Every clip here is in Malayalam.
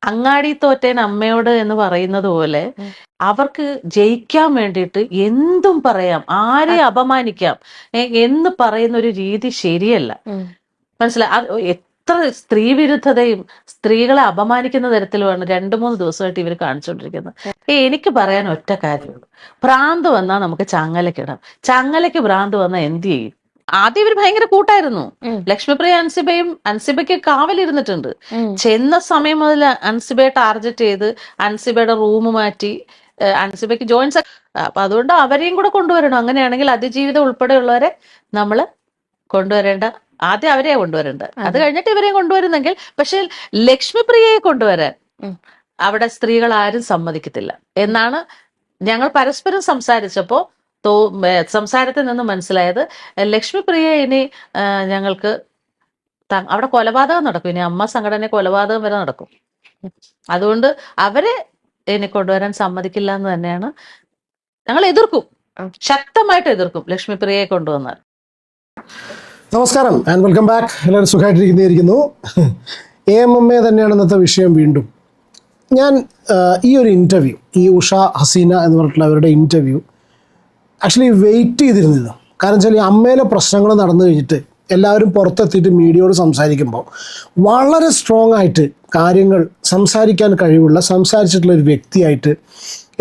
അങ്ങാടി തോറ്റേൻ അമ്മയോട് എന്ന് പറയുന്നത് പോലെ അവർക്ക് ജയിക്കാൻ വേണ്ടിയിട്ട് എന്തും പറയാം, ആരെ അപമാനിക്കാം എന്ന് പറയുന്ന ഒരു രീതി ശരിയല്ല. മനസ്സിലായി? എത്ര സ്ത്രീ വിരുദ്ധതയും സ്ത്രീകളെ അപമാനിക്കുന്ന തരത്തിലുമാണ് 2-3 ദിവസമായിട്ട് ഇവർ കാണിച്ചുകൊണ്ടിരിക്കുന്നത്. എനിക്ക് പറയാൻ ഒറ്റ കാര്യമുള്ളൂ, ഭ്രാന്ത് വന്നാൽ നമുക്ക് ചങ്ങലക്കിടാം. ചങ്ങലയ്ക്ക് ഭ്രാന്ത് വന്നാൽ എന്ത് ചെയ്യും? ആദ്യം ഇവർ ഭയങ്കര കൂട്ടായിരുന്നു. ലക്ഷ്മിപ്രിയ അൻസിബയ്ക്ക് കാവലിരുന്നിട്ടുണ്ട്. ചെന്ന സമയം മുതൽ അൻസിബയെ ടാർഗറ്റ് ചെയ്ത് അൻസിബയുടെ റൂം മാറ്റി അൻസിബയ്ക്ക് ജോയിൻസ്. അപ്പൊ അതുകൊണ്ട് അവരെയും കൂടെ കൊണ്ടുവരണം. അങ്ങനെയാണെങ്കിൽ അതിജീവിതം ഉൾപ്പെടെയുള്ളവരെ നമ്മൾ കൊണ്ടുവരേണ്ട, ആദ്യം അവരെ കൊണ്ടുവരേണ്ടത്, അത് കഴിഞ്ഞിട്ട് ഇവരെയും കൊണ്ടുവരുന്നെങ്കിൽ. പക്ഷെ ലക്ഷ്മിപ്രിയയെ കൊണ്ടുവരാൻ അവിടെ സ്ത്രീകൾ ആരും സമ്മതിക്കത്തില്ല എന്നാണ് ഞങ്ങൾ പരസ്പരം സംസാരിച്ചപ്പോ സംസാരത്തിൽ നിന്ന് മനസ്സിലായത്. ലക്ഷ്മിപ്രിയ ഇനി ഞങ്ങൾക്ക് അവിടെ കൊലപാതകം നടക്കും, ഇനി അമ്മ സംഘടന കൊലപാതകം വരെ നടക്കും. അതുകൊണ്ട് അവരെ ഇനി കൊണ്ടുവരാൻ സമ്മതിക്കില്ല എന്ന് തന്നെയാണ് ഞങ്ങൾ എതിർക്കും, ശക്തമായിട്ട് എതിർക്കും ലക്ഷ്മിപ്രിയയെ കൊണ്ടുവന്നാൽ. നമസ്കാരം ആൻഡ് വെൽക്കം ബാക്ക്. എല്ലാവരും സുഖമായിട്ടിരിക്കുന്നു. AMMA തന്നെയാണ് ഇന്നത്തെ വിഷയം. വീണ്ടും ഞാൻ ഈ ഒരു ഇൻ്റർവ്യൂ, ഈ ഉഷ ഹസീന എന്ന് പറഞ്ഞിട്ടുള്ള അവരുടെ ഇൻ്റർവ്യൂ ആക്ച്വലി വെയിറ്റ് ചെയ്തിരുന്നില്ല. കാരണം വെച്ചാൽ ഈ അമ്മയിലെ പ്രശ്നങ്ങൾ നടന്നു കഴിഞ്ഞിട്ട് എല്ലാവരും പുറത്തെത്തിയിട്ട് മീഡിയയോട് സംസാരിക്കുമ്പോൾ വളരെ സ്ട്രോങ് ആയിട്ട് കാര്യങ്ങൾ സംസാരിക്കാൻ കഴിവുള്ള സംസാരിച്ചിട്ടുള്ള ഒരു വ്യക്തിയായിട്ട്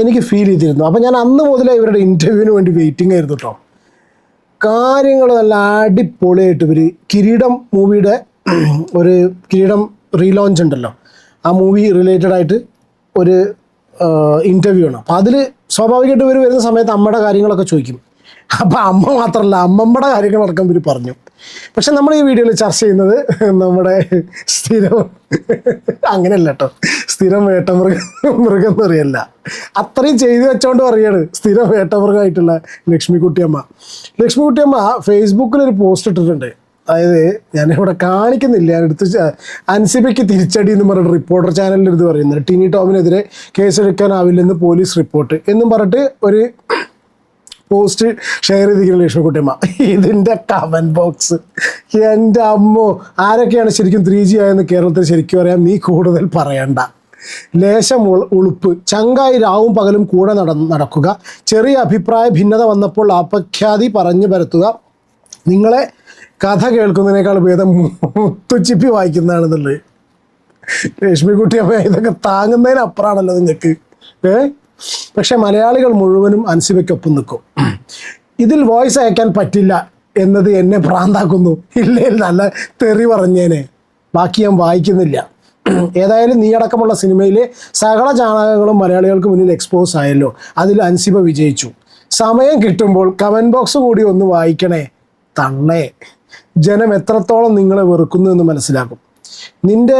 എനിക്ക് ഫീൽ ചെയ്തിരുന്നു. അപ്പോൾ ഞാൻ അന്ന് മുതലേ ഇവരുടെ ഇൻ്റർവ്യൂവിന് വേണ്ടി വെയിറ്റിംഗ് ആയിരുന്നു കേട്ടോ. കാര്യങ്ങൾ നല്ല അടിപൊളിയായിട്ട് ഇവർ കിരീടം മൂവിയുടെ ഒരു കിരീടം റീലോഞ്ച് ഉണ്ടല്ലോ, ആ മൂവി റിലേറ്റഡ് ആയിട്ട് ഒരു ഇൻ്റർവ്യൂ ആണ്. അപ്പോൾ അതിൽ സ്വാഭാവികമായിട്ട് ഇവർ വരുന്ന സമയത്ത് അമ്മയുടെ കാര്യങ്ങളൊക്കെ ചോദിക്കും. അപ്പോൾ അമ്മ മാത്രമല്ല, അമ്മമ്മയുടെ കാര്യങ്ങളടക്കം ഇവർ പറഞ്ഞു. പക്ഷെ നമ്മൾ ഈ വീഡിയോയിൽ ചർച്ച ചെയ്യുന്നത് നമ്മുടെ സ്ഥിരം അങ്ങനെയല്ല കേട്ടോ, സ്ഥിരം മൃഗം എന്ന് പറയല്ല, അത്രയും ചെയ്തു വെച്ചോണ്ട് പറയുകയാണ് സ്ഥിരം വേട്ടമൃഗമായിട്ടുള്ള ലക്ഷ്മിക്കുട്ടിയമ്മ. ലക്ഷ്മിക്കുട്ടിയമ്മ ഫേസ്ബുക്കിലൊരു പോസ്റ്റ് ഇട്ടിട്ടുണ്ട്. അതായത് ഞാനിവിടെ കാണിക്കുന്നില്ല, ഞാൻ എടുത്ത് അൻസിബയ്ക്ക് തിരിച്ചടി എന്ന് പറഞ്ഞിട്ട് റിപ്പോർട്ടർ ചാനലിൽ ഇത് പറയുന്നത്. ടിനി ടോമിനെതിരെ കേസെടുക്കാനാവില്ലെന്ന് പോലീസ് റിപ്പോർട്ട് എന്നും പറഞ്ഞിട്ട് ഒരു പോസ്റ്റ് ഷെയർ ചെയ്തിരിക്കുന്ന ലക്ഷ്മിക്കുട്ടിയമ്മ. ഇതിൻ്റെ കമൻറ്റ് ബോക്സ് എൻ്റെ അമ്മോ, ആരൊക്കെയാണ് ശരിക്കും 3G ആയെന്ന് കേരളത്തിൽ ശരിക്കും അറിയാം, നീ കൂടുതൽ പറയണ്ട. ലേശം ഉളുപ്പ്, ചങ്കായി രാവും പകലും കൂടെ നടക്കുക, ചെറിയ അഭിപ്രായ ഭിന്നത വന്നപ്പോൾ അപഖ്യാതി പറഞ്ഞു പരത്തുക, നിങ്ങളെ കഥ കേൾക്കുന്നതിനേക്കാൾ ഭേദം മുത്തുച്ചിപ്പി വായിക്കുന്നതാണെന്നുള്ളത്. ലക്ഷ്മിക്കുട്ടിയമ്മ ഇതൊക്കെ താങ്ങുന്നതിനപ്പുറമാണല്ലോ നിങ്ങൾക്ക്. പക്ഷെ മലയാളികൾ മുഴുവനും അൻസിബയ്ക്കൊപ്പം നിൽക്കും. ഇതിൽ വോയിസ് അയക്കാൻ പറ്റില്ല എന്നത് എന്നെ ഭ്രാന്താക്കുന്നു. ഇല്ലേ നല്ല തെറി പറഞ്ഞേനെ, ബാക്കി ഞാൻ വായിക്കുന്നില്ല. ഏതായാലും നീ അടക്കമുള്ള സിനിമയിലെ സകല ചാണകങ്ങളും മലയാളികൾക്ക് മുന്നിൽ എക്സ്പോസ് ആയല്ലോ, അതിൽ അൻസിബ വിജയിച്ചു. സമയം കിട്ടുമ്പോൾ കമൻറ്റ് ബോക്സ് കൂടി ഒന്ന് വായിക്കണേ തള്ളേ. ജനം എത്രത്തോളം നിങ്ങളെ വെറുക്കുന്നു എന്ന് മനസ്സിലാക്കും. നിൻ്റെ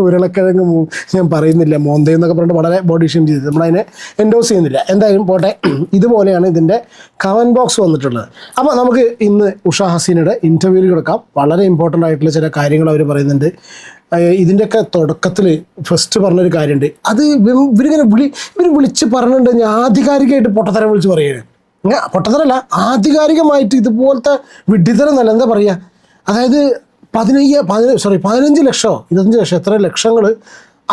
ഉരുളക്കിഴങ്ങ് ഞാൻ പറയുന്നില്ല, മോന്തയെന്നൊക്കെ പറഞ്ഞിട്ട് വളരെ ബോഡി ഷെയിം ചെയ്തത് നമ്മളതിനെ എൻഡോസ് ചെയ്യുന്നില്ല. എന്തായാലും പോട്ടെ, ഇതുപോലെയാണ് ഇതിൻ്റെ കമൻറ്റ് ബോക്സ് വന്നിട്ടുള്ളത്. അപ്പോൾ നമുക്ക് ഇന്ന് ഉഷ ഹസീനയുടെ ഇൻ്റർവ്യൂവിൽ കിടക്കാം. വളരെ ഇമ്പോർട്ടൻ്റ് ആയിട്ടുള്ള ചില കാര്യങ്ങൾ അവർ പറയുന്നുണ്ട്. ഇതിൻ്റെയൊക്കെ തുടക്കത്തിൽ ഫസ്റ്റ് പറഞ്ഞൊരു കാര്യമുണ്ട്, അത് ഇവർ വിളിച്ച് പറഞ്ഞിട്ടുണ്ട്. ഞാൻ ആധികാരികമായിട്ട് പൊട്ടത്തരം വിളിച്ച് പറയുകയാണ്. പൊട്ടത്തരല്ല, ആധികാരികമായിട്ട് ഇതുപോലത്തെ വിഡ്ഢിത്തരം എന്നല്ല, എന്താ പറയുക, അതായത് 15 ലക്ഷമോ 25 ലക്ഷം എത്ര ലക്ഷങ്ങൾ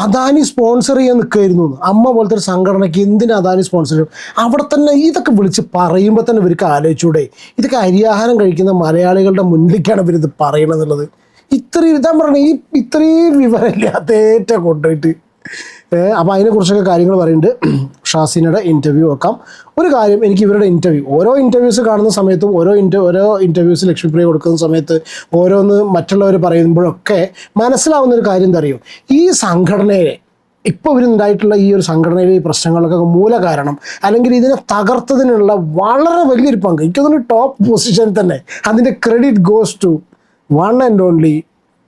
അദാനി സ്പോൺസർ ചെയ്യാൻ നിൽക്കുകയായിരുന്നു. അമ്മ പോലത്തെ ഒരു സംഘടനയ്ക്ക് എന്തിനാ അദാനി സ്പോൺസർ ചെയ്യും? അവിടെ തന്നെ ഇതൊക്കെ വിളിച്ച് പറയുമ്പോൾ തന്നെ ഇവർക്ക് ആലോചിച്ചൂടെ, ഇതൊക്കെ അരിയാഹാരം കഴിക്കുന്ന മലയാളികളുടെ മുന്നിലേക്കാണ് ഇവരിത് പറയണമെന്നുള്ളത്. ഇതാ പറഞ്ഞത്, ഇത്രയും വിവരമില്ലാത്തേറ്റ കൊണ്ടുപോയിട്ട്. അപ്പോൾ അതിനെക്കുറിച്ചൊക്കെ കാര്യങ്ങൾ പറയുന്നുണ്ട്. ഷാസിനയുടെ ഇൻ്റർവ്യൂ വെക്കാം. ഒരു കാര്യം, എനിക്ക് ഇവരുടെ ഇൻ്റർവ്യൂ, ഓരോ ഇൻ്റർവ്യൂസ് കാണുന്ന സമയത്തും ഓരോ ഇൻ്റർവ്യൂസ് ലക്ഷ്മിപ്രിയ കൊടുക്കുന്ന സമയത്ത് ഓരോന്ന് മറ്റുള്ളവർ പറയുമ്പോഴൊക്കെ മനസ്സിലാവുന്നൊരു കാര്യം എന്താ അറിയും, ഈ സംഘടനയെ ഇപ്പോൾ ഇവരുണ്ടായിട്ടുള്ള ഈ ഒരു സംഘടനയിലെ ഈ പ്രശ്നങ്ങളൊക്കെ മൂല കാരണം അല്ലെങ്കിൽ ഇതിനെ തകർത്തതിനുള്ള വളരെ വലിയൊരു പങ്ക്, എനിക്കതൊരു ടോപ്പ് പൊസിഷനിൽ തന്നെ അതിൻ്റെ credit goes to one and only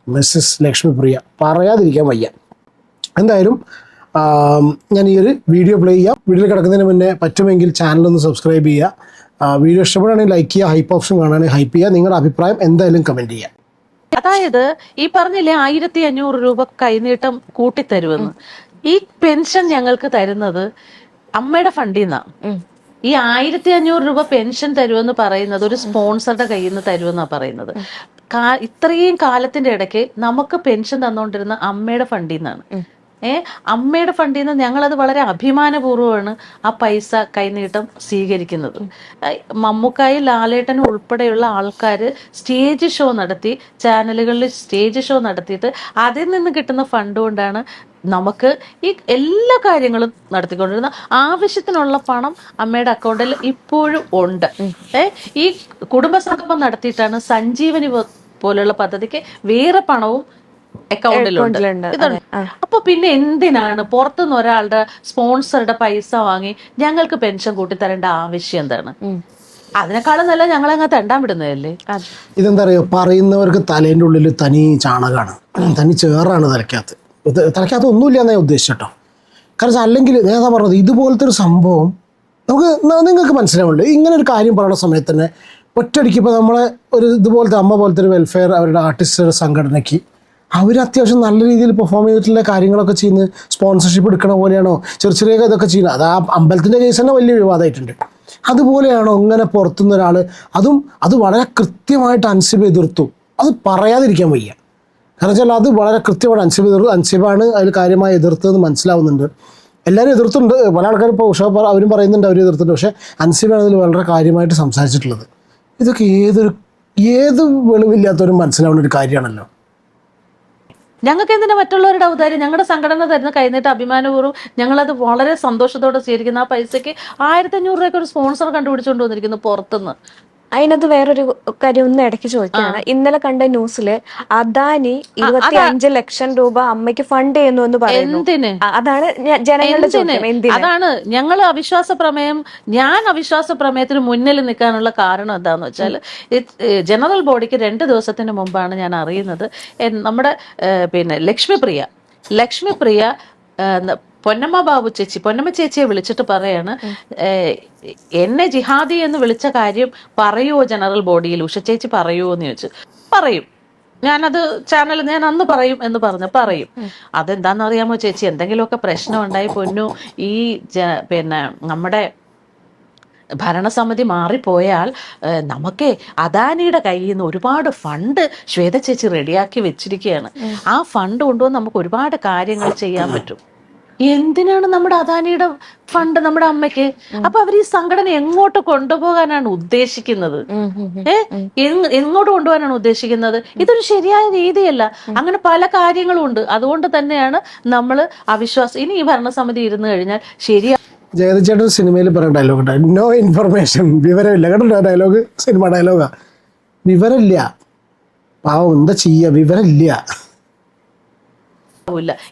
Mrs Lakshmipriya. പറയാതിരിക്കാൻ വയ്യ. എന്തായാലും ഞാൻ ഈ ഒരു വീഡിയോ പ്ലേ ചെയ്യാം. വീഡിയോയിൽ കിടക്കുന്നതിന് മുന്നേ പറ്റുമെങ്കിൽ ചാനലൊന്ന് സബ്സ്ക്രൈബ് ചെയ്യുക. വീഡിയോ ഇഷ്ടപ്പെടുകയാണെങ്കിൽ ലൈക്ക് ചെയ്യുക, ഹൈപ്പ് ഓപ്ഷൻ കാണുകയാണെങ്കിൽ ഹൈപ്പ് ചെയ്യുക, നിങ്ങളുടെ അഭിപ്രായം എന്തായാലും കമൻറ്റ് ചെയ്യുക. അതായത് ഈ പറഞ്ഞില്ലേ 1500 രൂപ കൈനീട്ടം കൂട്ടിത്തരുമെന്ന്, ഈ പെൻഷൻ ഞങ്ങൾക്ക് തരുന്നത് അമ്മയുടെ ഫണ്ടിൽ നിന്നാണ്. ഈ 1500 രൂപ പെൻഷൻ തരുമെന്ന് പറയുന്നത് ഒരു സ്പോൺസറുടെ കയ്യിൽ നിന്ന് തരുമെന്നാണ് പറയുന്നത്. ഇത്രയും കാലത്തിന്റെ ഇടയ്ക്ക് നമുക്ക് പെൻഷൻ തന്നുകൊണ്ടിരുന്ന അമ്മയുടെ ഫണ്ടിൽ നിന്നാണ്. അമ്മയുടെ ഫണ്ടിൽ നിന്ന് ഞങ്ങളത് വളരെ അഭിമാനപൂർവ്വമാണ് ആ പൈസ കൈനീട്ടം സ്വീകരിക്കുന്നത്. മമ്മൂക്കായി ലാലേട്ടനും ഉൾപ്പെടെയുള്ള ആൾക്കാർ സ്റ്റേജ് ഷോ നടത്തി, ചാനലുകളിൽ സ്റ്റേജ് ഷോ നടത്തിയിട്ട് അതിൽ നിന്ന് കിട്ടുന്ന ഫണ്ട് കൊണ്ടാണ് നമുക്ക് ഈ എല്ലാ കാര്യങ്ങളും നടത്തിക്കൊണ്ടിരുന്ന. ആവശ്യത്തിനുള്ള പണം അമ്മയുടെ അക്കൗണ്ടിൽ ഇപ്പോഴും ഉണ്ട്. ഈ കുടുംബസംഗമം നടത്തിയിട്ടാണ് സഞ്ജീവനി പോലുള്ള പദ്ധതിക്ക് വേറെ പണവും അക്കൗണ്ടിലുണ്ട്. ഇതാണ്. അപ്പൊ പിന്നെ എന്തിനാണ് പുറത്തുനിന്ന് ഒരാളുടെ സ്പോൺസറുടെ പൈസ വാങ്ങി ഞങ്ങൾക്ക് പെൻഷൻ കൂട്ടിത്തരേണ്ട ആവശ്യം എന്താണ്? അതിനേക്കാളും നല്ല ഞങ്ങളങ്ങ് തെണ്ടാൻ വിടുന്നതല്ലേ. ഇതെന്താ പറയുക, പറയുന്നവർക്ക് തലേൻ്റെ ഉള്ളിൽ തനി ചാണകമാണ്, തനി ചേറാണ് തലയ്ക്കകത്ത് ഒന്നുമില്ല എന്നാ ഉദ്ദേശിച്ചോ. കാരണം അല്ലെങ്കിൽ നേതാ പറഞ്ഞത് ഇതുപോലത്തെ ഒരു സംഭവം നിങ്ങൾക്ക് മനസ്സിലാവുള്ളൂ. ഇങ്ങനെ ഒരു കാര്യം പറയുന്ന സമയത്ത് തന്നെ ഒറ്റയടിക്ക് ഇപ്പോൾ നമ്മളെ ഒരു ഇതുപോലത്തെ അമ്മ പോലത്തെ ഒരു വെൽഫെയർ അവരുടെ ആർട്ടിസ്റ്റ് സംഘടനയ്ക്ക് അവർ അത്യാവശ്യം നല്ല രീതിയിൽ പെർഫോം ചെയ്തിട്ടുള്ള കാര്യങ്ങളൊക്കെ ചെയ്യുന്നത്, സ്പോൺസർഷിപ്പ് എടുക്കണ പോലെയാണോ ചെറിയ ചെറിയ ഇതൊക്കെ ചെയ്യുന്നത്? അത് ആ അമ്പലത്തിൻ്റെ കേസ് തന്നെ വലിയ വിവാദമായിട്ടുണ്ട്. അതുപോലെയാണോ ഇങ്ങനെ പുറത്തുനിന്ന് ഒരാൾ, അത് വളരെ കൃത്യമായിട്ട് അൻസിബ എതിർത്തു. അത് പറയാതിരിക്കാൻ വയ്യ. കാരണം വെച്ചാൽ അത് വളരെ കൃത്യമായിട്ട് അൻസിബാണ് അതിൽ കാര്യമായി എതിർത്തതെന്ന് മനസ്സിലാവുന്നുണ്ട്. എല്ലാവരും എതിർത്തുണ്ട്, പല ആൾക്കാരും ഇപ്പോൾ ഉഷ അവരും പറയുന്നുണ്ട് അവർ എതിർത്തുണ്ട്. പക്ഷേ അൻസിബാണ് അതിൽ വളരെ കാര്യമായിട്ട് സംസാരിച്ചിട്ടുള്ളത്. ഇതൊക്കെ ഏത് വെളിവില്ലാത്തവരും മനസ്സിലാവുന്ന ഒരു കാര്യമാണല്ലോ. ഞങ്ങൾക്ക് എന്തിനാ മറ്റുള്ളവരുടെ ഔദാര്യം? ഞങ്ങളുടെ സംഘടന തരുന്ന കൈനീട്ട അഭിമാനപൂർവ്വം ഞങ്ങളത് വളരെ സന്തോഷത്തോടെ സ്വീകരിക്കുന്ന ആ പൈസയ്ക്ക് 1500 രൂപയ്ക്ക് ഒരു സ്പോൺസർ കണ്ടുപിടിച്ചുകൊണ്ട് വന്നിരിക്കുന്നു പുറത്തുനിന്ന്. അതിനകത്ത് വേറൊരു കാര്യം ഒന്ന് ഇടയ്ക്ക് ചോദിക്കുകയാണ്. ഇന്നലെ കണ്ട ന്യൂസില് അദാനി 25 ലക്ഷം രൂപ അമ്മയ്ക്ക് ഫണ്ട് ചെയ്യുന്നു എന്ന് പറയുന്നു. എന്തിന്? അതാണ് ജനങ്ങളുടെ ചോദ്യം. അതാണ് ഞങ്ങൾ ഞാൻ അവിശ്വാസ പ്രമേയത്തിന് മുന്നിൽ നിൽക്കാനുള്ള കാരണം എന്താന്ന് വെച്ചാൽ, ജനറൽ ബോഡിക്ക് 2 ദിവസത്തിന് മുമ്പാണ് ഞാൻ അറിയുന്നത് നമ്മുടെ ലക്ഷ്മിപ്രിയ പൊന്നമ്മ ചേച്ചിയെ വിളിച്ചിട്ട് പറയാണ്, എന്നെ ജിഹാദി എന്ന് വിളിച്ച കാര്യം പറയുമോ ജനറൽ ബോഡിയിൽ, ഉഷ ചേച്ചി പറയുമോ എന്ന് ചോദിച്ചു. പറയും, ഞാനത് ചാനൽ ഞാൻ അന്ന് പറയും എന്ന് പറയും. അതെന്താണെന്ന് അറിയാമോ ചേച്ചി, എന്തെങ്കിലുമൊക്കെ പ്രശ്നം ഉണ്ടായി പൊന്നു, ഈ നമ്മുടെ ഭരണസമിതി മാറിപ്പോയാൽ നമുക്ക് അദാനിയുടെ കയ്യിൽ നിന്ന് ഒരുപാട് ഫണ്ട് ശ്വേത ചേച്ചി റെഡിയാക്കി വെച്ചിരിക്കുകയാണ്. ആ ഫണ്ട് കൊണ്ടുവന്ന് നമുക്ക് ഒരുപാട് കാര്യങ്ങൾ ചെയ്യാൻ പറ്റും. എന്തിനാണ് നമ്മുടെ അദാനിയുടെ ഫണ്ട് നമ്മുടെ അമ്മയ്ക്ക്? അപ്പൊ അവർ ഈ സംഘടന എങ്ങോട്ട് കൊണ്ടുപോകാനാണ് ഉദ്ദേശിക്കുന്നത്? എങ്ങോട്ട് കൊണ്ടുപോകാനാണ് ഉദ്ദേശിക്കുന്നത്? ഇതൊരു ശരിയായ രീതിയല്ല. അങ്ങനെ പല കാര്യങ്ങളും ഉണ്ട്. അതുകൊണ്ട് തന്നെയാണ് നമ്മൾ അവിശ്വാസം. ഇനി ഈ ഭരണസമിതി ഇരുന്ന് കഴിഞ്ഞാൽ ശരിയാ. ജഗതിച്ചേട്ടൻ സിനിമയിൽ പറയുന്ന ഡയലോഗ് ഉണ്ട്, നോ ഇൻഫർമേഷൻ, വിവരമില്ല. കേട്ടോ ഡയലോഗ്, സിനിമ ഡയലോഗാ. വിവരമില്ല, പാവം എന്താ ചെയ്യുക, വിവരമില്ല.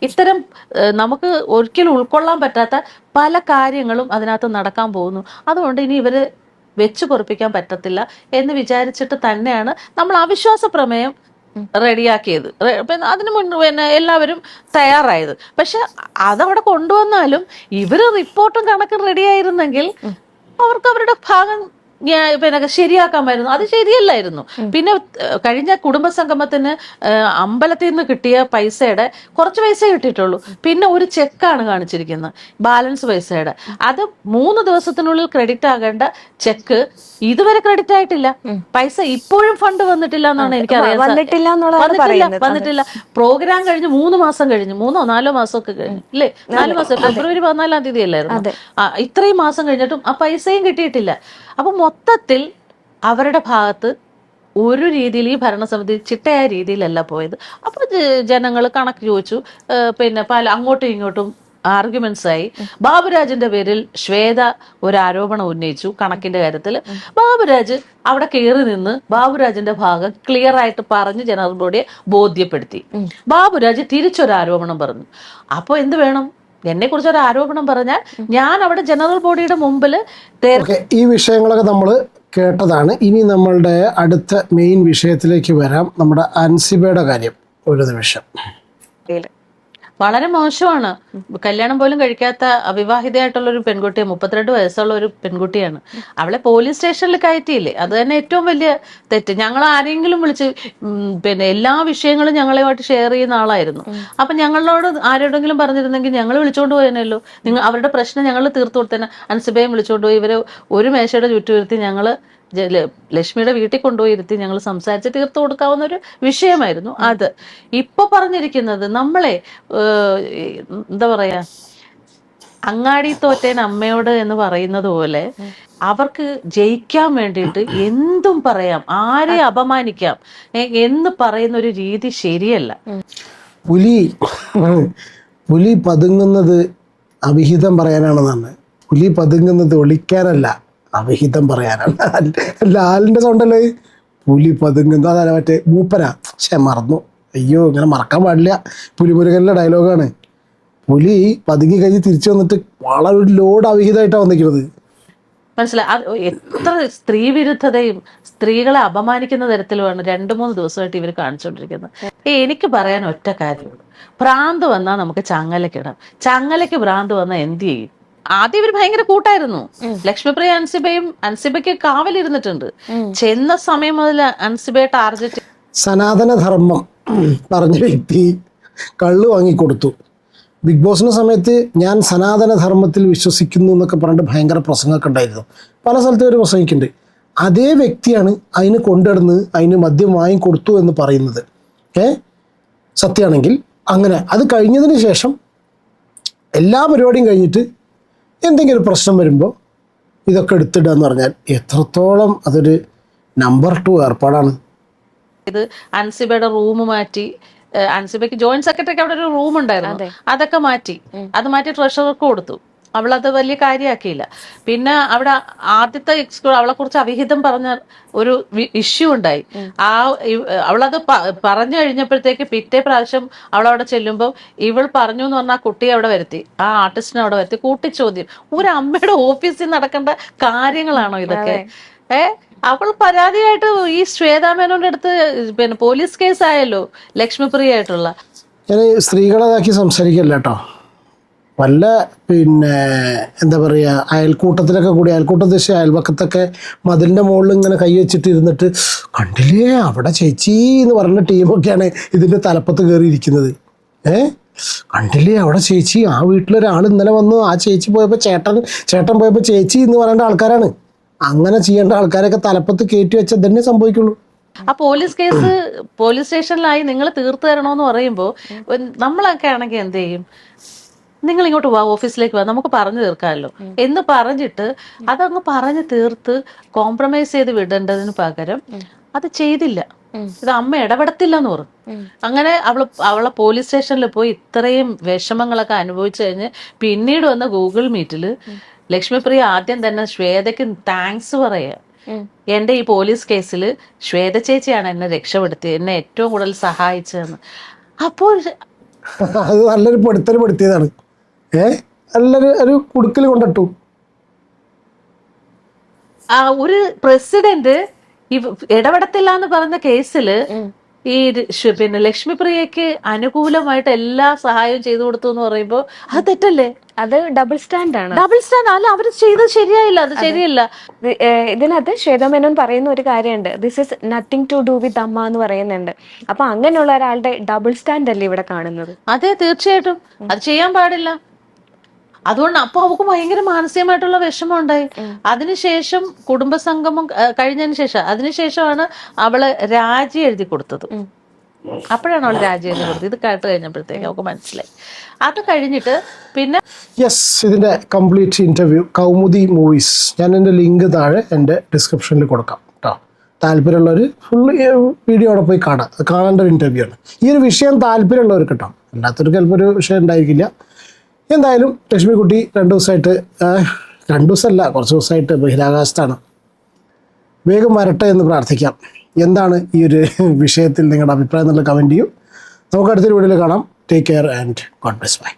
ഇത്തരം നമുക്ക് ഒരിക്കലും ഉൾക്കൊള്ളാൻ പറ്റാത്ത പല കാര്യങ്ങളും അതിനകത്ത് നടക്കാൻ പോകുന്നു. അതുകൊണ്ട് ഇനി ഇവര് വെച്ചു പൊറപ്പിക്കാൻ പറ്റത്തില്ല എന്ന് വിചാരിച്ചിട്ട് തന്നെയാണ് നമ്മൾ അവിശ്വാസ പ്രമേയം റെഡിയാക്കിയത്. അതിന് മുൻപ് എല്ലാവരും തയ്യാറായത്. പക്ഷെ അതവിടെ കൊണ്ടുവന്നാലും ഇവര് റിപ്പോർട്ടും കണക്കും റെഡിയായിരുന്നെങ്കിൽ അവർക്ക് അവരുടെ ഭാഗം ശരിയാക്കാമായിരുന്നു. അത് ശരിയല്ലായിരുന്നു. പിന്നെ കഴിഞ്ഞ കുടുംബസംഗമത്തിന് അമ്പലത്തിൽ നിന്ന് കിട്ടിയ പൈസയുടെ കുറച്ച് പൈസ കിട്ടിയിട്ടുള്ളൂ. പിന്നെ ഒരു ചെക്കാണ് കാണിച്ചിരിക്കുന്നത്, ബാലൻസ് പൈസയുടെ. അത് 3 ദിവസത്തിനുള്ളിൽ ക്രെഡിറ്റ് ആകേണ്ട ചെക്ക് ഇതുവരെ ക്രെഡിറ്റ് ആയിട്ടില്ല. പൈസ ഇപ്പോഴും ഫണ്ട് വന്നിട്ടില്ല എന്നാണ് എനിക്കറിയാം. വന്നിട്ടില്ല. പ്രോഗ്രാം കഴിഞ്ഞ് 3 മാസം കഴിഞ്ഞു, 3-4 മാസമൊക്കെ കഴിഞ്ഞു അല്ലേ? 4 മാസം, ഫെബ്രുവരി 14-ാം തീയതി അല്ലായിരുന്നു. ഇത്രയും മാസം കഴിഞ്ഞിട്ടും ആ പൈസയും കിട്ടിയിട്ടില്ല. അപ്പൊ മൊത്തത്തിൽ അവരുടെ ഭാഗത്ത് ഒരു രീതിയിൽ ഈ ഭരണസമിതി ചിട്ടയായ രീതിയിലല്ല പോയത്. അപ്പൊ ജനങ്ങൾ കണക്ക് ചോദിച്ചു, പല അങ്ങോട്ടും ഇങ്ങോട്ടും ആർഗ്യുമെന്റ്സ് ആയി. ബാബുരാജിന്റെ പേരിൽ ശ്വേത ഒരു ആരോപണം ഉന്നയിച്ചു കണക്കിന്റെ കാര്യത്തിൽ. ബാബുരാജ് അവിടെ കയറി നിന്ന് ബാബുരാജിന്റെ ഭാഗം ക്ലിയർ ആയിട്ട് പറഞ്ഞ് ജനറൽ ബോഡിയെ ബോധ്യപ്പെടുത്തി. ബാബുരാജ് തിരിച്ചൊരു ആരോപണം പറഞ്ഞു. അപ്പൊ എന്ത് വേണം? എന്നെ കുറിച്ച് ഒരു ആരോപണം പറഞ്ഞാൽ ഞാൻ അവിടെ ജനറൽ ബോഡിയുടെ മുമ്പിൽ ഈ വിഷയങ്ങളൊക്കെ നമ്മൾ കേട്ടതാണ്. ഇനി നമ്മളുടെ അടുത്ത മെയിൻ വിഷയത്തിലേക്ക് വരാം. നമ്മുടെ അൻസിബയുടെ കാര്യം ഒരു നിമിഷം. വളരെ മോശമാണ്. കല്യാണം പോലും കഴിക്കാത്ത അവിവാഹിതയായിട്ടുള്ള ഒരു പെൺകുട്ടിയെ, 32 വയസ്സുള്ള ഒരു പെൺകുട്ടിയാണ്. അവളെ പോലീസ് സ്റ്റേഷനിൽ കയറ്റിയില്ലേ? അത് തന്നെ ഏറ്റവും വലിയ തെറ്റ്. ഞങ്ങൾ ആരെങ്കിലും വിളിച്ച് എല്ലാ വിഷയങ്ങളും ഞങ്ങളുമായിട്ട് ഷെയർ ചെയ്യുന്ന ആളായിരുന്നു. അപ്പൊ ഞങ്ങളോട് ആരോടെങ്കിലും പറഞ്ഞിരുന്നെങ്കിൽ ഞങ്ങൾ വിളിച്ചോണ്ട് പോയനല്ലോ. അവരുടെ പ്രശ്നം ഞങ്ങൾ തീർത്തു കൊടുത്തേനെ. അൻസിബയും വിളിച്ചോണ്ട് പോയി. ഇവരെ ഒരു മേശയുടെ ചുറ്റുവരുത്തി ഞങ്ങൾ ലക്ഷ്മിയുടെ വീട്ടിൽ കൊണ്ടുപോയി ഇരുത്തി ഞങ്ങൾ സംസാരിച്ച് തീർത്തു കൊടുക്കാവുന്ന ഒരു വിഷയമായിരുന്നു അത്. ഇപ്പൊ പറഞ്ഞിരിക്കുന്നത് നമ്മളെ എന്താ പറയാ, അങ്ങാടി തോറ്റേൻ അമ്മയോട് എന്ന് പറയുന്നത് പോലെ അവർക്ക് ജയിക്കാൻ വേണ്ടിയിട്ട് എന്തും പറയാം, ആരെ അപമാനിക്കാം എന്ന് പറയുന്ന ഒരു രീതി ശരിയല്ല. പുലി പതുങ്ങുന്നത് അവിഹിതം പറയാനാണെന്നാണ്. പുലി പതുങ്ങുന്നത് ഒളിക്കാനല്ല, അവിഹിതം പറയാനാണ്. ലാലിന്റെ സൗണ്ടല്ലേ പുലി പതുങ്ങുന്നത്, അതല്ല മറ്റേ മൂപ്പനാ. മറന്നു, അയ്യോ ഇങ്ങനെ മറക്കാൻ പാടില്ല. പുലിമുരുകനിലെ ഡയലോഗാണ്. പുലി പതുങ്ങി കഴിഞ്ഞ് തിരിച്ചു വന്നിട്ട് വളരെ ഒരു ലോഡ് അവിഹിതമായിട്ടാണ് വന്നിരിക്കുന്നത്. മനസ്സിലായി. എത്ര സ്ത്രീ വിരുദ്ധതയും സ്ത്രീകളെ അപമാനിക്കുന്ന തരത്തിലുമാണ് 2-3 ദിവസമായിട്ട് ഇവർ കാണിച്ചുകൊണ്ടിരിക്കുന്നത്. എനിക്ക് പറയാൻ ഒറ്റ കാര്യമുള്ളൂ, ഭ്രാന്ത് വന്നാൽ നമുക്ക് ചങ്ങലക്കിടാം. ചങ്ങലയ്ക്ക് ഭ്രാന്ത് വന്നാൽ എന്ത് ചെയ്യും? ആദ്യം ഇവർ ഭയങ്കര കൂട്ടായിരുന്നു. ലക്ഷ്മിപ്രിയ അൻസിബയ്ക്ക് കാവലിരുന്നിട്ടുണ്ട്. ചെന്ന സമയം മുതൽ അൻസിബയെ ടാർഗറ്റ്. സനാതനധർമ്മം പറഞ്ഞ വ്യക്തി കള്ള് വാങ്ങിക്കൊടുത്തു. ബിഗ് ബോസിന്റെ സമയത്ത് ഞാൻ സനാതനധർമ്മത്തിൽ വിശ്വസിക്കുന്നു എന്നൊക്കെ പറഞ്ഞിട്ട് ഭയങ്കര പ്രസംഗമൊക്കെ ഉണ്ടായിരുന്നു. പല സ്ഥലത്തും ഒരു പ്രസംഗിക്കുന്നുണ്ട്. അതേ വ്യക്തിയാണ് അതിന് കൊണ്ടുവന്ന് അതിന് മദ്യം വാങ്ങിക്കൊടുത്തു എന്ന് പറയുന്നത്. സത്യമാണെങ്കിൽ അങ്ങനെ. അത് കഴിഞ്ഞതിന് ശേഷം എല്ലാ പരിപാടിയും കഴിഞ്ഞിട്ട് എന്തെങ്കിലും പ്രശ്നം വരുമ്പോൾ ഇതൊക്കെ എടുത്തിടുക എന്ന് പറഞ്ഞാൽ എത്രത്തോളം അതൊരു നമ്പർ 2 ഏർപ്പാടാണ്. ഇത് അൻസിബയുടെ റൂം മാറ്റി, അൻസിബയ്ക്ക് ജോയിന്റ് സെക്രട്ടറിക്ക് അവിടെ ഒരു റൂം ഉണ്ടായിരുന്നു, അതൊക്കെ മാറ്റി. അത് മാറ്റി ട്രഷറർക്ക് കൊടുത്തു. അവളത് വലിയ കാര്യമാക്കിയില്ല. പിന്നെ അവിടെ ആദ്യത്തെ അവളെ കുറിച്ച് അവിഹിതം പറഞ്ഞ ഒരു ഇഷ്യൂ ഉണ്ടായി. അവളത് പറഞ്ഞു കഴിഞ്ഞപ്പോഴത്തേക്ക് പിറ്റേ പ്രാവശ്യം അവളവിടെ ചെല്ലുമ്പോൾ ഇവൾ പറഞ്ഞു എന്ന് പറഞ്ഞാൽ ആ കുട്ടിയെ അവിടെ വരുത്തി, ആ ആർട്ടിസ്റ്റിനെ അവിടെ വരുത്തി കൂട്ടിച്ചോദ്യം. ഒരു അമ്മയുടെ ഓഫീസിൽ നടക്കേണ്ട കാര്യങ്ങളാണോ ഇതൊക്കെ? അവൾ പരാതിയായിട്ട് ഈ ശ്വേതാമേനോന്റെ അടുത്ത് പിന്നെ പോലീസ് കേസ് ആയല്ലോ ലക്ഷ്മിപ്രിയ ആയിട്ടുള്ള. ഞാൻ സ്ത്രീകളതാക്കി സംസാരിക്കല്ല കേട്ടോ. വല്ല പിന്നെ എന്താ പറയുക, അയൽക്കൂട്ടത്തിലൊക്കെ കൂടി, അയൽക്കൂട്ടത്തിൽ അയൽപക്കത്തൊക്കെ മതിലിൻ്റെ മുകളിൽ ഇങ്ങനെ കൈ വെച്ചിട്ട് ഇരുന്നിട്ട് കണ്ടില്ലേ അവിടെ ചേച്ചി എന്ന് പറഞ്ഞ ടീമൊക്കെയാണ് ഇതിൻ്റെ തലപ്പത്ത് കയറിയിരിക്കുന്നത്. കണ്ടില്ലേ അവിടെ ചേച്ചി, ആ വീട്ടിലൊരാൾ ഇന്നലെ വന്നു, ആ ചേച്ചി പോയപ്പോൾ ചേട്ടൻ പോയപ്പോൾ ചേച്ചി എന്ന് പറയേണ്ട ആൾക്കാരാണ്. അങ്ങനെ ചെയ്യേണ്ട ആൾക്കാരൊക്കെ തലപ്പത്ത് കയറ്റി വെച്ചാൽ തന്നെ സംഭവിക്കുള്ളൂ. ആ പോലീസ് കേസ് പോലീസ് സ്റ്റേഷനിലായി നിങ്ങൾ തീർത്തു തരണമെന്ന് പറയുമ്പോൾ നമ്മളൊക്കെ ആണെങ്കിൽ എന്ത് ചെയ്യും? നിങ്ങൾ ഇങ്ങോട്ട് വാ, ഓഫീസിലേക്ക് വാ, നമുക്ക് പറഞ്ഞു തീർക്കാമല്ലോ എന്ന് പറഞ്ഞിട്ട് അതങ്ങ് പറഞ്ഞു തീർത്ത് കോംപ്രമൈസ് ചെയ്ത് വിടേണ്ടതിന് പകരം അത് ചെയ്തില്ല. ഇത് അമ്മ ഇടപെടത്തില്ല എന്ന് പറഞ്ഞു. അങ്ങനെ അവളെ പോലീസ് സ്റ്റേഷനിൽ പോയി ഇത്രയും വിഷമങ്ങളൊക്കെ അനുഭവിച്ചു കഴിഞ്ഞ് പിന്നീട് വന്ന ഗൂഗിൾ മീറ്റില് ലക്ഷ്മിപ്രിയ ആദ്യം തന്നെ ശ്വേതയ്ക്ക് താങ്ക്സ് പറയാ. എന്റെ ഈ പോലീസ് കേസിൽ ശ്വേത ചേച്ചിയാണ് എന്നെ രക്ഷപ്പെടുത്തിയത്, എന്നെ ഏറ്റവും കൂടുതൽ സഹായിച്ചതെന്ന്. അപ്പോൾ അത് നല്ലൊരു പെടുത്തിയതാണ്. നല്ലൊരു കുടുക്കൽ കൊണ്ടിട്ടു. ഒരു പ്രസിഡന്റ് ഇടപെടത്തില്ല എന്ന് പറഞ്ഞ കേസില് ഈ പിന്നെ ലക്ഷ്മിപ്രിയക്ക് അനുകൂലമായിട്ട് എല്ലാ സഹായവും ചെയ്തു കൊടുത്തു എന്ന് പറയുമ്പോ അത് തെറ്റല്ലേ? അത് ഡബിൾ സ്റ്റാൻഡ് ആണ്. ഡബിൾ സ്റ്റാൻഡ് അല്ല, അവർ ചെയ്തത് ശരിയായില്ല, അത് ശരിയല്ല. ഇതിനകത്ത് ശ്വേതാമേനോൻ പറയുന്ന ഒരു കാര്യമുണ്ട്, this is nothing to do with AMMA എന്ന് പറയുന്നുണ്ട്. അപ്പൊ അങ്ങനെയുള്ള ഒരാളുടെ ഡബിൾ സ്റ്റാൻഡ് അല്ലേ ഇവിടെ കാണുന്നത്? അതെ, തീർച്ചയായിട്ടും അത് ചെയ്യാൻ പാടില്ല. അതുകൊണ്ട് അപ്പൊ അവൾക്ക് ഭയങ്കര മാനസികമായിട്ടുള്ള വിഷമം ഉണ്ടായി. അതിനുശേഷം കുടുംബസംഗമം കഴിഞ്ഞതിന് ശേഷം അതിനുശേഷമാണ് അവള് രാജി എഴുതി കൊടുത്തത്. അപ്പോഴാണ് അവൾ രാജി എഴുതി കൊടുത്തത്. ഇത് കേട്ട് കഴിഞ്ഞപ്പോഴത്തേക്ക് അവൾക്ക് മനസ്സിലായി. അത് കഴിഞ്ഞിട്ട് പിന്നെ ഇതിന്റെ കംപ്ലീറ്റ് ഇന്റർവ്യൂ കൗമുദി മൂവീസ്, ഞാൻ എൻ്റെ ലിങ്ക് താഴെ എൻ്റെ ഡിസ്ക്രിപ്ഷനിൽ കൊടുക്കാം കേട്ടോ. താല്പര്യമുള്ളവർ ഫുൾ വീഡിയോ അവിടെ പോയി കാണേണ്ട ഒരു ഇന്റർവ്യൂ ആണ്. ഈ ഒരു വിഷയം താല്പര്യമുള്ളവർക്ക് കേട്ടോ, അല്ലാത്തൊരു ചിലപ്പോൾ ഒരു വിഷയം ഉണ്ടായിരിക്കില്ല. എന്തായാലും ലക്ഷ്മിക്കുട്ടി 2 ദിവസമായിട്ട്, 2 ദിവസമല്ല കുറച്ച് ദിവസമായിട്ട് ബഹിരാകാശത്താണ്. വേഗം വരട്ടെ എന്ന് പ്രാർത്ഥിക്കാം. എന്താണ് ഈ ഒരു വിഷയത്തിൽ നിങ്ങളുടെ അഭിപ്രായം എന്നുള്ള കമൻറ്റ് ചെയ്യൂ. നമുക്ക് അടുത്തൊരു വീഡിയോയിൽ കാണാം. Take care and God bless. By.